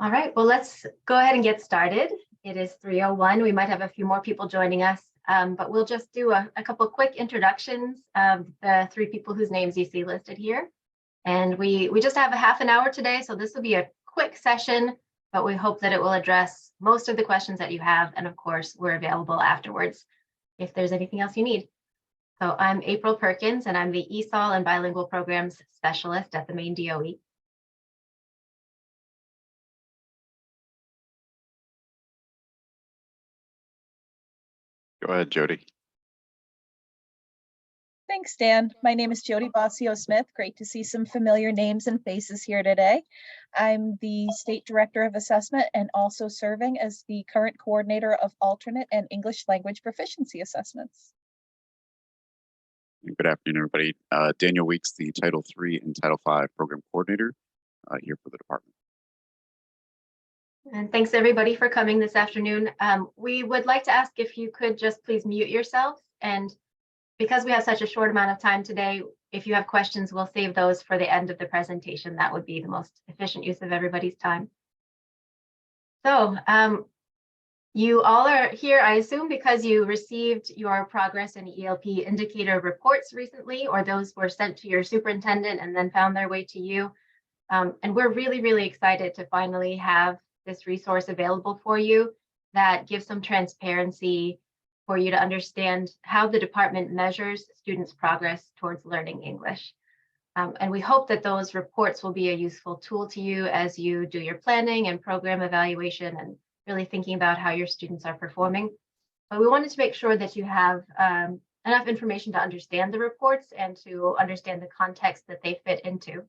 All right, well, let's go ahead and get started. It is 3:01. We might have a few more people joining us, but we'll just do a couple quick introductions of the three people whose names you see listed here. And we just have a half an hour today, so this will be a quick session, but we hope that it will address most of the questions that you have. And of course, we're available afterwards if there's anything else you need. So I'm April Perkins, and I'm the ESOL and Bilingual Programs Specialist at the Maine DOE. Go ahead, Jody. Thanks, Dan. My name is Jody Bossio-Smith. Great to see some familiar names and faces here today. I'm the State Director of Assessment and also serving as the current coordinator of alternate and English language proficiency assessments. Good afternoon, everybody. Daniel Weeks, the Title III and Title V Program Coordinator here for the department. And thanks everybody for coming this afternoon. We would like to ask if you could just please mute yourselves. And because we have such a short amount of time today, if you have questions, we'll save those for the end of the presentation. That would be the most efficient use of everybody's time. So you all are here, I assume, because you received your progress and ELP indicator reports recently, or those were sent to your superintendent and then found their way to you. And we're really, really excited to finally have this resource available for you that gives some transparency for you to understand how the department measures students' progress towards learning English. And we hope that those reports will be a useful tool to you as you do your planning and program evaluation and really thinking about how your students are performing. But we wanted to make sure that you have enough information to understand the reports and to understand the context that they fit into.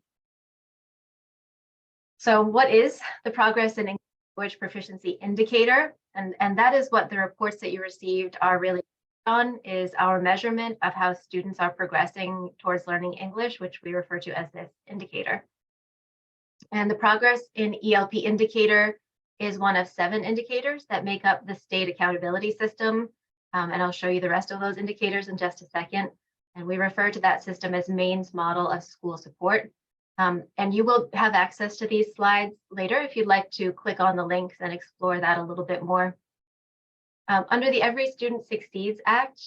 So what is the Progress in Language Proficiency Indicator? And that is what the reports that you received are really on, is our measurement of how students are progressing towards learning English, which we refer to as this indicator. And the Progress in ELP Indicator is one of 7 indicators that make up the state accountability system. And I'll show you the rest of those indicators in just a second. And we refer to that system as Maine's model of school support. And you will have access to these slides later if you'd like to click on the links and explore that a little bit more. Under the Every Student Succeeds Act,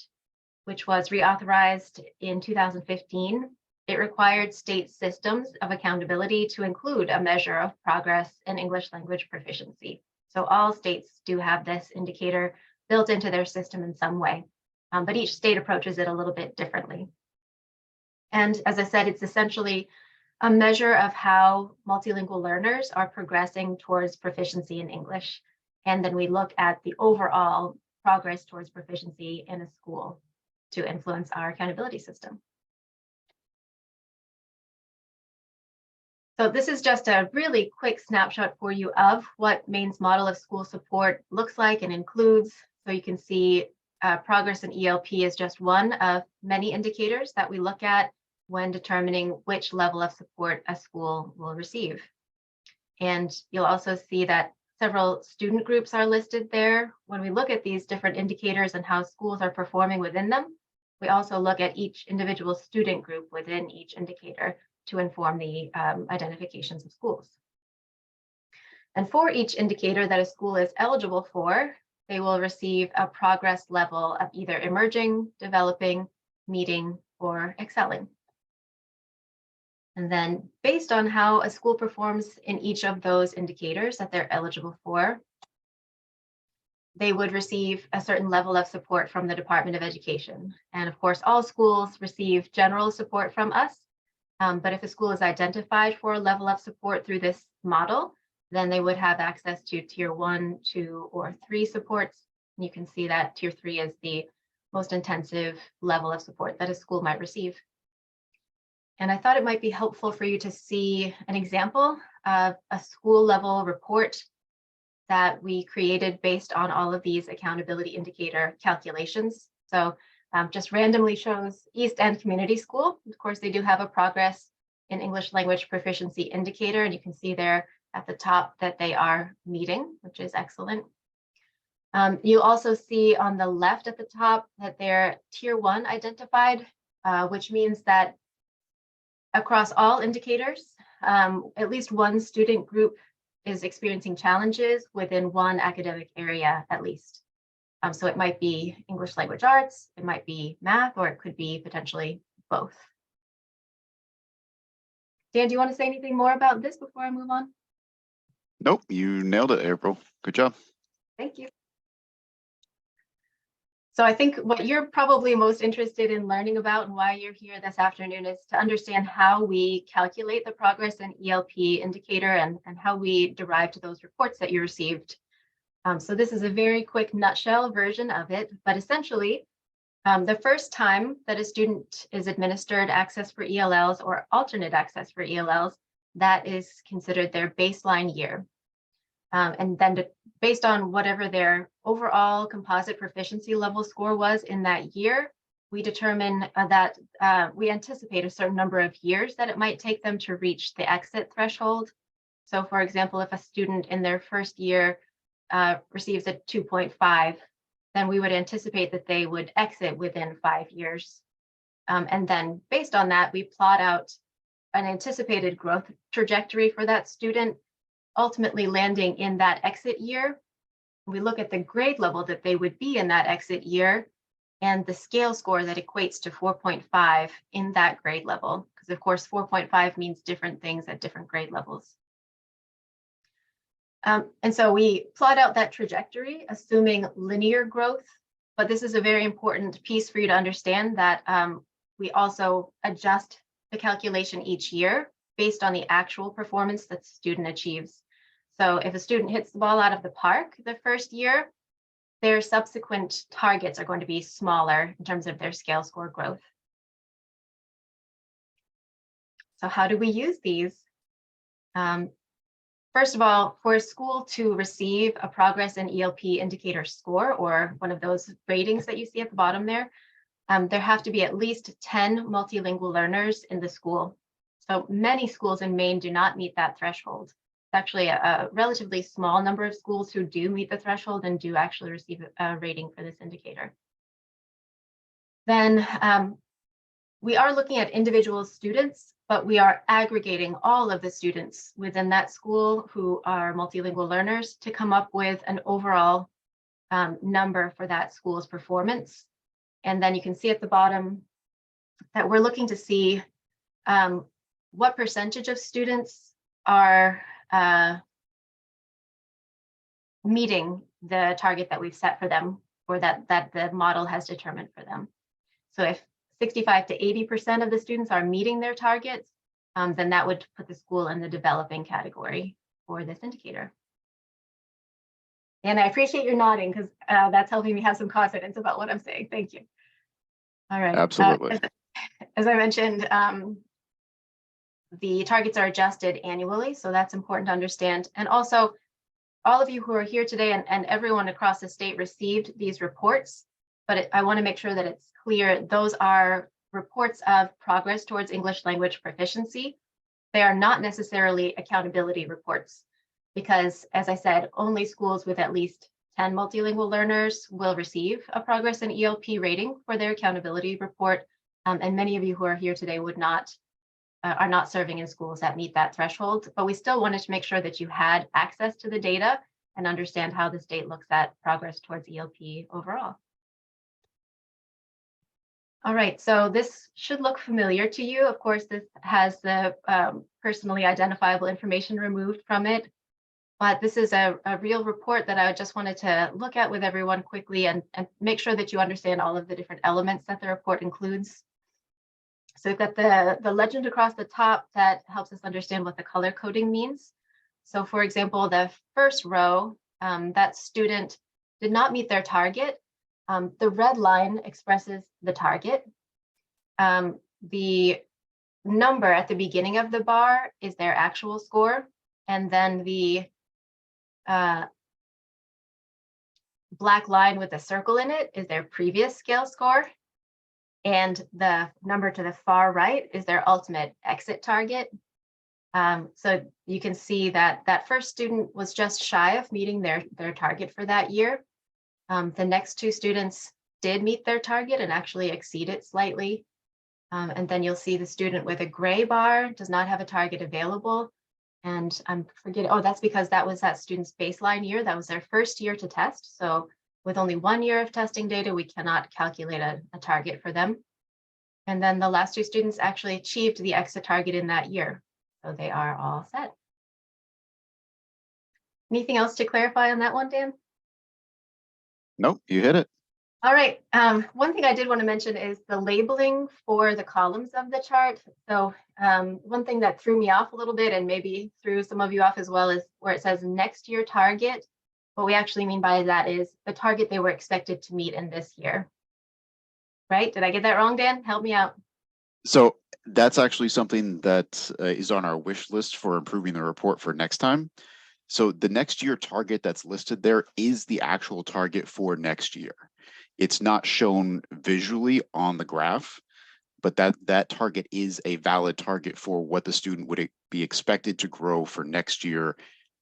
which was reauthorized in 2015, it required state systems of accountability to include a measure of progress in English language proficiency. So all states do have this indicator built into their system in some way, but each state approaches it a little bit differently. And as I said, it's essentially a measure of how multilingual learners are progressing towards proficiency in English. And then we look at the overall progress towards proficiency in a school to influence our accountability system. So this is just a really quick snapshot for you of what Maine's model of school support looks like and includes. So you can see progress in ELP is just one of many indicators that we look at when determining which level of support a school will receive. And you'll also see that several student groups are listed there. When we look at these different indicators and how schools are performing within them, we also look at each individual student group within each indicator to inform the identifications of schools. And for each indicator that a school is eligible for, they will receive a progress level of either emerging, developing, meeting, or excelling. And then based on how a school performs in each of those indicators that they're eligible for, they would receive a certain level of support from the Department of Education. And of course, all schools receive general support from us. But if a school is identified for a level of support through this model, then they would have access to Tier 1, 2, or 3 supports. And you can see that Tier 3 is the most intensive level of support that a school might receive. And I thought it might be helpful for you to see an example of a school level report that we created based on all of these accountability indicator calculations. So just randomly shows East End Community School. Of course, they do have a progress in English language proficiency indicator, and you can see there at the top that they are meeting, which is excellent. You also see on the left at the top that they're Tier 1 identified, which means that across all indicators, at least one student group is experiencing challenges within one academic area at least. So it might be English language arts, it might be math, or it could be potentially both. Dan, do you want to say anything more about this before I move on? Nope, you nailed it, April. Good job. Thank you. So I think what you're probably most interested in learning about and why you're here this afternoon is to understand how we calculate the progress in ELP indicator and how we derived those reports that you received. So this is a very quick nutshell version of it, but essentially, the first time that a student is administered access for ELLs or alternate access for ELLs, that is considered their baseline year. And then based on whatever their overall composite proficiency level score was in that year, we determine that we anticipate a certain number of years that it might take them to reach the exit threshold. So for example, if a student in their first year receives a 2.5, then we would anticipate that they would exit within 5 years. And then based on that, we plot out an anticipated growth trajectory for that student, ultimately landing in that exit year. We look at the grade level that they would be in that exit year and the scale score that equates to 4.5 in that grade level, because of course 4.5 means different things at different grade levels. And so we plot out that trajectory, assuming linear growth, but this is a very important piece for you to understand that we also adjust the calculation each year based on the actual performance that the student achieves. So if a student hits the ball out of the park the first year, their subsequent targets are going to be smaller in terms of their scale score growth. So how do we use these? First of all, for a school to receive a progress in ELP indicator score, or one of those ratings that you see at the bottom there have to be at least 10 multilingual learners in the school. So many schools in Maine do not meet that threshold. It's actually a relatively small number of schools who do meet the threshold and do actually receive a rating for this indicator. Then we are looking at individual students, but we are aggregating all of the students within that school who are multilingual learners to come up with an overall number for that school's performance. And then you can see at the bottom that we're looking to see what percentage of students are meeting the target that we've set for them, or that the model has determined for them. So if 65 to 80% of the students are meeting their targets, then that would put the school in the developing category for this indicator. And I appreciate your nodding, because that's helping me have some confidence about what I'm saying. Thank you. All right. Absolutely. As I mentioned, the targets are adjusted annually, so that's important to understand. And also, all of you who are here today and everyone across the state received these reports, but I want to make sure that it's clear those are reports of progress towards English language proficiency. They are not necessarily accountability reports, because as I said, only schools with at least 10 multilingual learners will receive a progress in ELP rating for their accountability report. And many of you who are here today are not serving in schools that meet that threshold, but we still wanted to make sure that you had access to the data and understand how the state looks at progress towards ELP overall. All right, so this should look familiar to you. Of course, this has the personally identifiable information removed from it, but this is a real report that I just wanted to look at with everyone quickly and make sure that you understand all of the different elements that the report includes. So we've got the legend across the top that helps us understand what the color coding means. So for example, the first row, that student did not meet their target. The red line expresses the target. The number at the beginning of the bar is their actual score. And then the black line with a circle in it is their previous scale score. And the number to the far right is their ultimate exit target. So you can see that that first student was just shy of meeting their target for that year. The next two students did meet their target and actually exceed it slightly. And then you'll see the student with a gray bar does not have a target available. And I'm forgetting, oh, that's because that was that student's baseline year. That was their first year to test. So with only 1 year of testing data, we cannot calculate a target for them. And then the last two students actually achieved the exit target in that year. So they are all set. Anything else to clarify on that one, Dan? Nope, you hit it. All right. One thing I did want to mention is the labeling for the columns of the chart. So one thing that threw me off a little bit and maybe threw some of you off as well is where it says next year target. What we actually mean by that is the target they were expected to meet in this year. Right? Did I get that wrong, Dan? Help me out. So that's actually something that is on our wish list for improving the report for next time. So the next year target that's listed there is the actual target for next year. It's not shown visually on the graph, but that target is a valid target for what the student would be expected to grow for next year.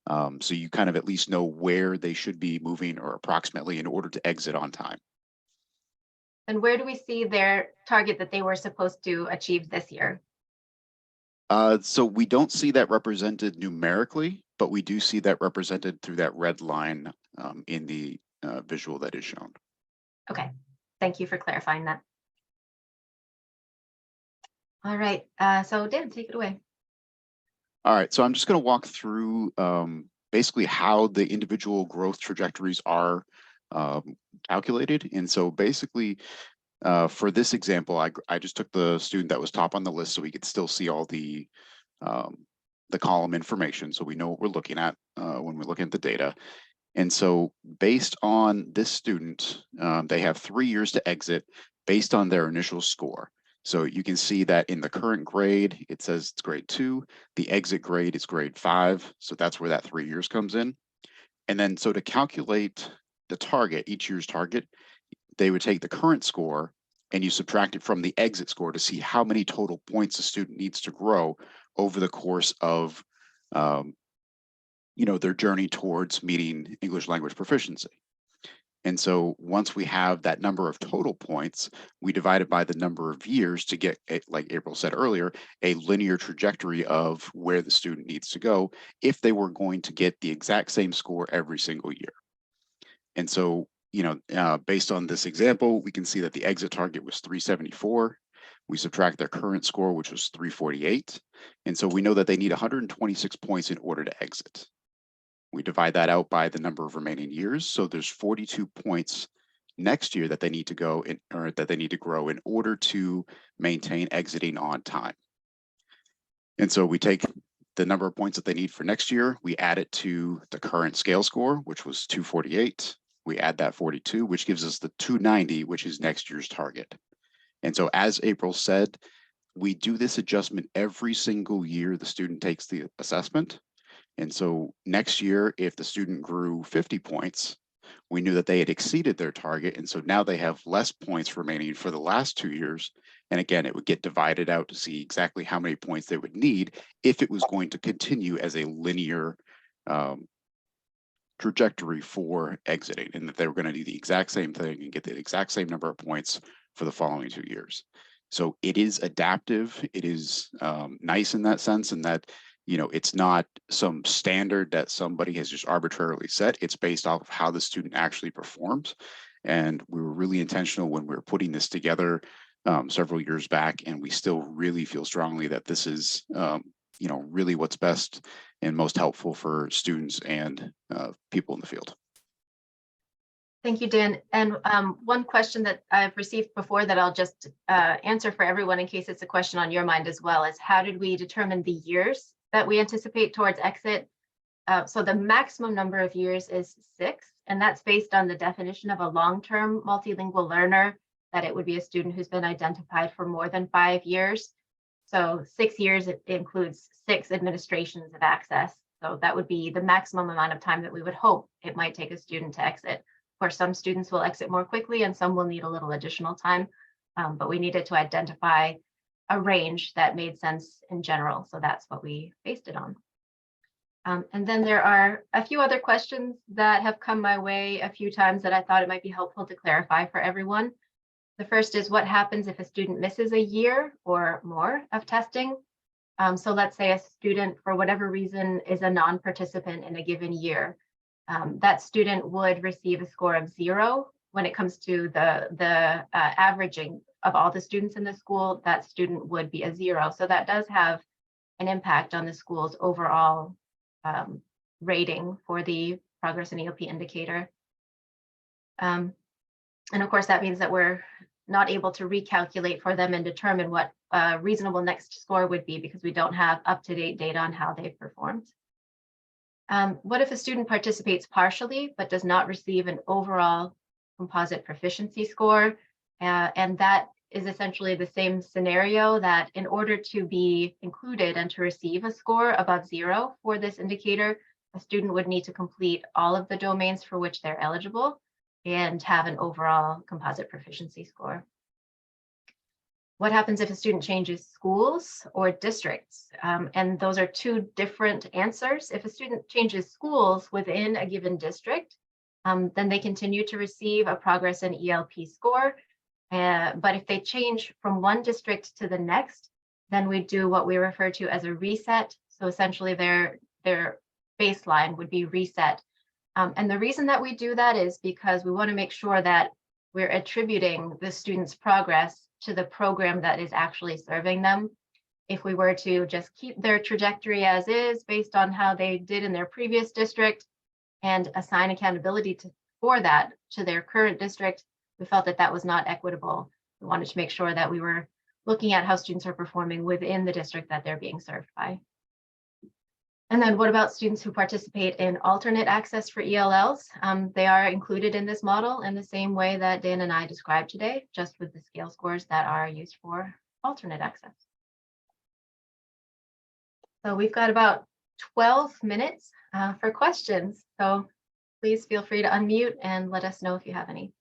So you kind of at least know where they should be moving or approximately in order to exit on time. And where do we see their target that they were supposed to achieve this year? So we don't see that represented numerically, but we do see that represented through that red line in the visual that is shown. Okay, thank you for clarifying that. All right, so Dan, take it away. All right, so I'm just going to walk through basically how the individual growth trajectories are calculated. And so basically, for this example, I just took the student that was top on the list so we could still see all the column information, so we know what we're looking at when we're looking at the data. And so based on this student, they have 3 years to exit based on their initial score. So you can see that in the current grade, it says it's grade 2. The exit grade is grade 5. So that's where that 3 years comes in. And then so to calculate the target, each year's target, they would take the current score and you subtract it from the exit score to see how many total points a student needs to grow over the course of their journey towards meeting English language proficiency. And so once we have that number of total points, we divide it by the number of years to get, like April said earlier, a linear trajectory of where the student needs to go if they were going to get the exact same score every single year. And so, based on this example, we can see that the exit target was 374. We subtract their current score, which was 348. And so we know that they need 126 points in order to exit. We divide that out by the number of remaining years. So there's 42 points next year that they need to go in, or that they need to grow in order to maintain exiting on time. And so we take the number of points that they need for next year, we add it to the current scale score, which was 248. We add that 42, which gives us the 290, which is next year's target. And so as April said, we do this adjustment every single year the student takes the assessment. And so next year, if the student grew 50 points, we knew that they had exceeded their target. And so now they have less points remaining for the last 2 years. And again, it would get divided out to see exactly how many points they would need if it was going to continue as a linear trajectory for exiting, and that they were going to do the exact same thing and get the exact same number of points for the following 2 years. So it is adaptive. It is nice in that sense, and that it's not some standard that somebody has just arbitrarily set. It's based off of how the student actually performs. And we were really intentional when we were putting this together several years back, and we still really feel strongly that this is really what's best and most helpful for students and people in the field. Thank you, Dan. And one question that I've received before that I'll just answer for everyone in case it's a question on your mind as well is, how did we determine the years that we anticipate towards exit? So the maximum number of years is 6, and that's based on the definition of a long-term multilingual learner, that it would be a student who's been identified for more than 5 years. So 6 years, it includes 6 administrations of access. So that would be the maximum amount of time that we would hope it might take a student to exit. Of course, some students will exit more quickly and some will need a little additional time, but we needed to identify a range that made sense in general. So that's what we based it on. And then there are a few other questions that have come my way a few times that I thought it might be helpful to clarify for everyone. The first is, what happens if a student misses a year or more of testing? So let's say a student, for whatever reason, is a non-participant in a given year. That student would receive a score of 0 when it comes to the averaging of all the students in the school. That student would be a 0. So that does have an impact on the school's overall rating for the progress in ELP indicator. And of course, that means that we're not able to recalculate for them and determine what a reasonable next score would be because we don't have up-to-date data on how they've performed. What if a student participates partially but does not receive an overall composite proficiency score? And that is essentially the same scenario, that in order to be included and to receive a score above 0 for this indicator, a student would need to complete all of the domains for which they're eligible and have an overall composite proficiency score. What happens if a student changes schools or districts? And those are two different answers. If a student changes schools within a given district, then they continue to receive a progress in ELP score. But if they change from one district to the next, then we do what we refer to as a reset. So essentially their baseline would be reset. And the reason that we do that is because we want to make sure that we're attributing the student's progress to the program that is actually serving them. If we were to just keep their trajectory as is based on how they did in their previous district and assign accountability for that to their current district, we felt that that was not equitable. We wanted to make sure that we were looking at how students are performing within the district that they're being served by. And then what about students who participate in alternate access for ELLs? They are included in this model in the same way that Dan and I described today, just with the scale scores that are used for alternate access. So we've got about 12 minutes for questions. So please feel free to unmute and let us know if you have any.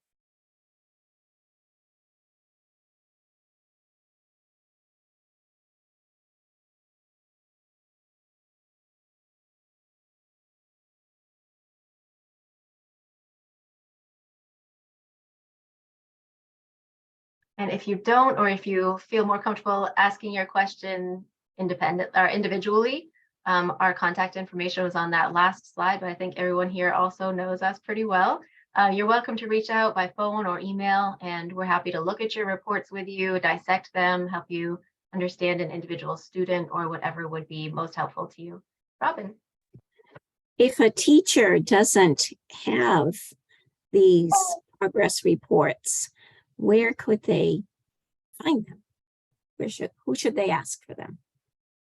And if you don't, or if you feel more comfortable asking your question independent or individually, our contact information was on that last slide, but I think everyone here also knows us pretty well. You're welcome to reach out by phone or email, and we're happy to look at your reports with you, dissect them, help you understand an individual student or whatever would be most helpful to you. Robin. If a teacher doesn't have these progress reports, where could they find them? Who should they ask for them?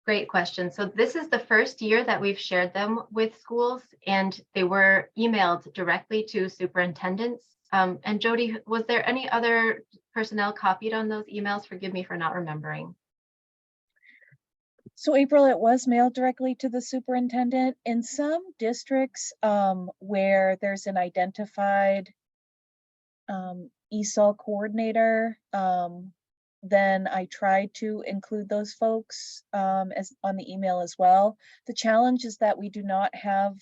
Great question. So this is the first year that we've shared them with schools, and they were emailed directly to superintendents. And Jody, was there any other personnel copied on those emails? Forgive me for not remembering. So April, it was mailed directly to the superintendent. In some districts where there's an identified ESOL coordinator, then I tried to include those folks as on the email as well. The challenge is that we do not have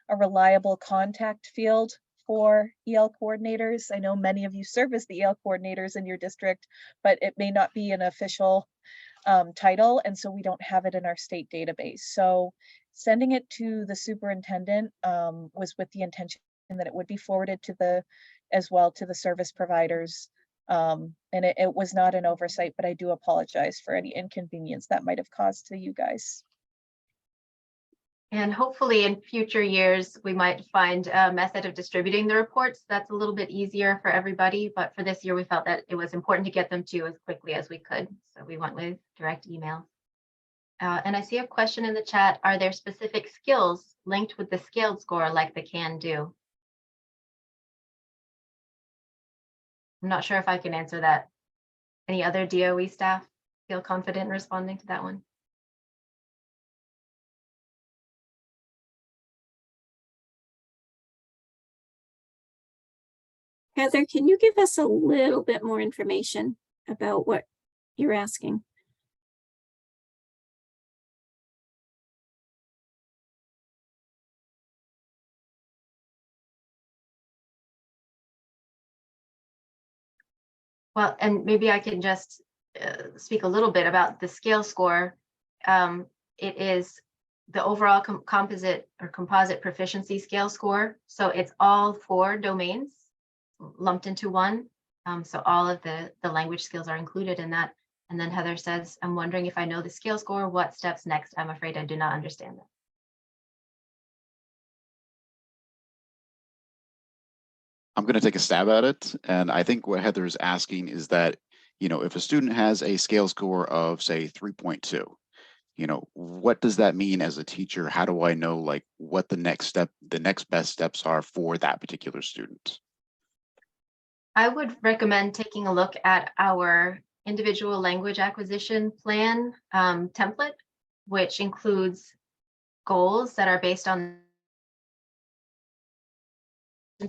a reliable contact field for EL coordinators. I know many of you service the EL coordinators in your district, but it may not be an official title, and so we don't have it in our state database. So sending it to the superintendent was with the intention that it would be forwarded to the service providers. And it was not an oversight, but I do apologize for any inconvenience that might have caused to you guys. And hopefully in future years, we might find a method of distributing the reports that's a little bit easier for everybody. But for this year, we felt that it was important to get them to you as quickly as we could. So we went with direct email. And I see a question in the chat. Are there specific skills linked with the scaled score like the can-do? I'm not sure if I can answer that. Any other DOE staff feel confident in responding to that one? Heather, can you give us a little bit more information about what you're asking? Well, and maybe I can just speak a little bit about the scale score. it is the overall composite proficiency scale score. So it's all 4 domains lumped into one. So all of the language skills are included in that. And then Heather says, I'm wondering if I know the scale score, what steps next? I'm afraid I do not understand that. I'm going to take a stab at it. And I think what Heather is asking is that, you know, if a student has a scale score of, say, 3.2, you know, what does that mean as a teacher? How do I know, like, what the next best steps are for that particular student? I would recommend taking a look at our individual language acquisition plan template, which includes goals that are based on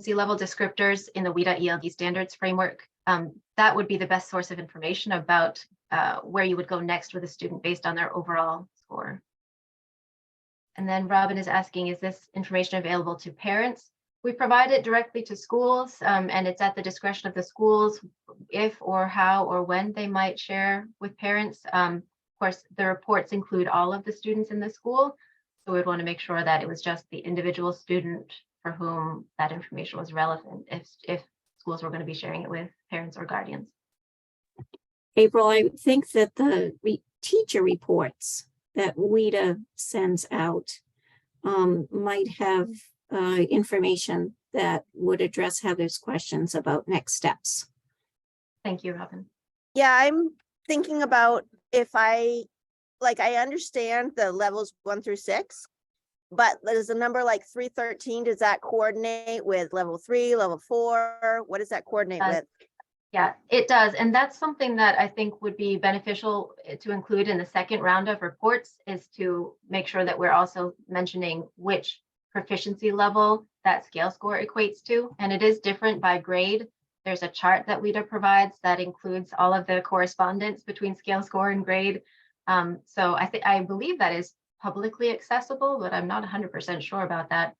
level descriptors in the WIDA ELD standards framework. That would be the best source of information about where you would go next with a student based on their overall score. And then Robin is asking, is this information available to parents? We provide it directly to schools, and it's at the discretion of the schools if or how or when they might share with parents. Of course, the reports include all of the students in the school, so we'd want to make sure that it was just the individual student for whom that information was relevant if schools were going to be sharing it with parents or guardians. April, I think that the teacher reports that WIDA sends out might have information that would address Heather's questions about next steps. Thank you, Robin. Yeah, I'm thinking about if I understand the levels 1 through 6, but there's a number like 313. Does that coordinate with level 3, level 4? What does that coordinate with? Yeah, it does. And that's something that I think would be beneficial to include in the second round of reports, is to make sure that we're also mentioning which proficiency level that scale score equates to. And it is different by grade. There's a chart that WIDA provides that includes all of the correspondence between scale score and grade. So I believe that is publicly accessible, but I'm not 100% sure about that.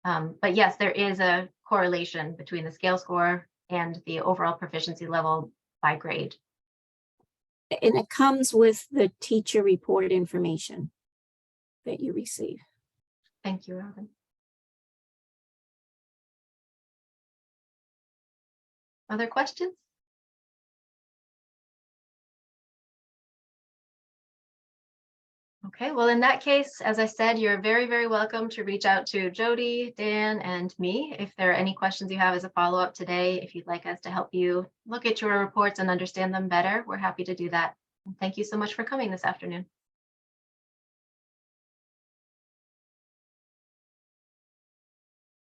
But yes, there is a correlation between the scale score and the overall proficiency level by grade. And it comes with the teacher report information that you receive. Thank you, Robin. Other questions? Okay, well, in that case, as I said, you're very, very welcome to reach out to Jody, Dan, and me if there are any questions you have as a follow-up today. If you'd like us to help you look at your reports and understand them better, we're happy to do that. And thank you so much for coming this afternoon.